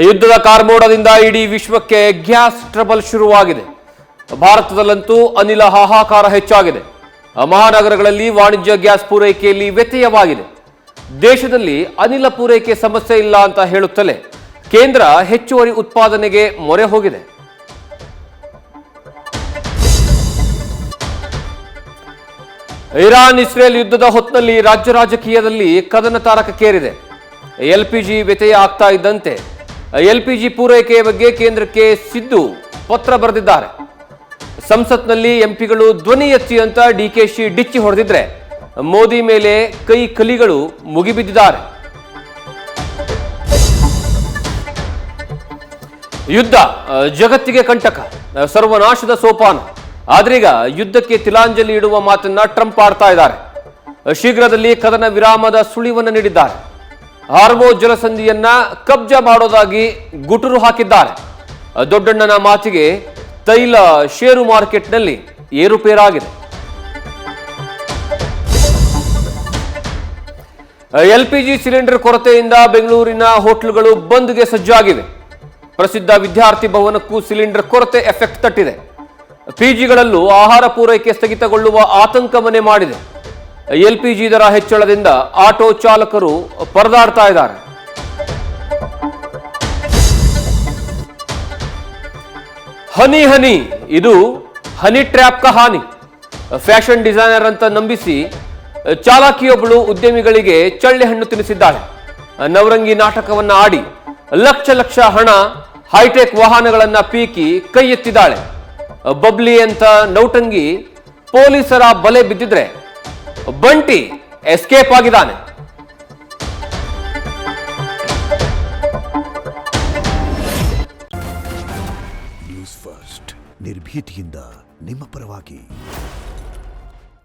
ಯುದ್ಧದ ಕಾರ್ಮೋಡದಿಂದ ಇಡೀ ವಿಶ್ವಕ್ಕೆ ಗ್ಯಾಸ್ ಟ್ರಬಲ್ ಶುರುವಾಗಿದೆ. ಭಾರತದಲ್ಲಂತೂ ಅನಿಲ ಹಾಹಾಕಾರ ಹೆಚ್ಚಾಗಿದೆ. ಮಹಾನಗರಗಳಲ್ಲಿ ವಾಣಿಜ್ಯ ಗ್ಯಾಸ್ ಪೂರೈಕೆಯಲ್ಲಿ ವ್ಯತ್ಯಯವಾಗಿದೆ. ದೇಶದಲ್ಲಿ ಅನಿಲ ಪೂರೈಕೆ ಸಮಸ್ಯೆ ಇಲ್ಲ ಅಂತ ಹೇಳುತ್ತಲೇ ಕೇಂದ್ರ ಹೆಚ್ಚುವರಿ ಉತ್ಪಾದನೆಗೆ ಮೊರೆ ಹೋಗಿದೆ. ಇರಾನ್ ಇಸ್ರೇಲ್ ಯುದ್ಧದ ಹೊತ್ತಿನಲ್ಲಿ ರಾಜ್ಯ ರಾಜಕೀಯದಲ್ಲಿ ಕದನ ತಾರಕಕ್ಕೇರಿದೆ. ಎಲ್ಪಿಜಿ ವ್ಯತ್ಯಯ ಆಗ್ತಾ ಇದ್ದಂತೆ ಎಲ್ಪಿಜಿ ಪೂರೈಕೆಯ ಬಗ್ಗೆ ಕೇಂದ್ರಕ್ಕೆ ಸಿದ್ದು ಪತ್ರ ಬರೆದಿದ್ದಾರೆ. ಸಂಸತ್ನಲ್ಲಿ ಎಂಪಿಗಳು ಧ್ವನಿ ಎತ್ತಿ ಅಂತ ಡಿಕೆಶಿ ಡಿಚ್ಚಿ ಹೊಡೆದಿದ್ರೆ ಮೋದಿ ಮೇಲೆ ಕೈ ಕಲಿಗಳು ಮುಗಿಬಿದ್ದಿದ್ದಾರೆ. ಯುದ್ಧ ಜಗತ್ತಿಗೆ ಕಂಟಕ, ಸರ್ವನಾಶದ ಸೋಪಾನ. ಆದ್ರೀಗ ಯುದ್ಧಕ್ಕೆ ತಿಲಾಂಜಲಿ ಇಡುವ ಮಾತನ್ನ ಟ್ರಂಪ್ ಆಡ್ತಾ ಇದ್ದಾರೆ. ಶೀಘ್ರದಲ್ಲಿ ಕದನ ವಿರಾಮದ ಸುಳಿವನ್ನು ನೀಡಿದ್ದಾರೆ. ಹಾರ್ಮೋಜ್ ಜಲಸಂಧಿಯನ್ನ ಕಬ್ಜಾ ಮಾಡೋದಾಗಿ ಗುಟುರು ಹಾಕಿದ್ದಾರೆ. ದೊಡ್ಡಣ್ಣನ ಮಾತಿಗೆ ತೈಲ ಷೇರು ಮಾರ್ಕೆಟ್ನಲ್ಲಿ ಏರುಪೇರಾಗಿದೆ. ಎಲ್ಪಿಜಿ ಸಿಲಿಂಡರ್ ಕೊರತೆಯಿಂದ ಬೆಂಗಳೂರಿನ ಹೋಟೆಲ್ಗಳು ಬಂದ್ಗೆ ಸಜ್ಜಾಗಿವೆ. ಪ್ರಸಿದ್ಧ ವಿದ್ಯಾರ್ಥಿ ಭವನಕ್ಕೂ ಸಿಲಿಂಡರ್ ಕೊರತೆ ಎಫೆಕ್ಟ್ ತಟ್ಟಿದೆ. ಪಿಜಿಗಳಲ್ಲೂ ಆಹಾರ ಪೂರೈಕೆ ಸ್ಥಗಿತಗೊಳ್ಳುವ ಆತಂಕ ಮನೆ ಮಾಡಿದೆ. ಎಲ್ಪಿಜಿ ದರ ಹೆಚ್ಚಳದಿಂದ ಆಟೋ ಚಾಲಕರು ಪರದಾಡ್ತಾ ಇದ್ದಾರೆ. ಹನಿ ಹನಿ, ಇದು ಹನಿ ಟ್ರ್ಯಾಪ್ ಕಹಾನಿ. ಫ್ಯಾಷನ್ ಡಿಸೈನರ್ ಅಂತ ನಂಬಿಸಿ ಚಾಲಕಿಯೊಬ್ಬಳು ಉದ್ಯಮಿಗಳಿಗೆ ಚಳ್ಳೆ ಹಣ್ಣು ತಿನ್ನಿಸಿದ್ದಾಳೆ. ನವರಂಗಿ ನಾಟಕವನ್ನ ಆಡಿ ಲಕ್ಷ ಲಕ್ಷ ಹಣ, ಹೈಟೆಕ್ ವಾಹನಗಳನ್ನ ಪೀಕಿ ಕೈ ಎತ್ತಿದ್ದಾಳೆ. ಬಬ್ಲಿ ಅಂತ ನೌಟಂಗಿ ಪೊಲೀಸರ ಬಲೆ ಬಿದ್ದಿದ್ರೆ ಬಂಟಿ ಎಸ್ಕೇಪ್ ಆಗಿದ್ದಾನೆ. ನ್ಯೂಸ್ ಫಸ್ಟ್, ನಿರ್ಭೀತಿಯಿಂದ ನಿಮ್ಮ ಪರವಾಗಿ.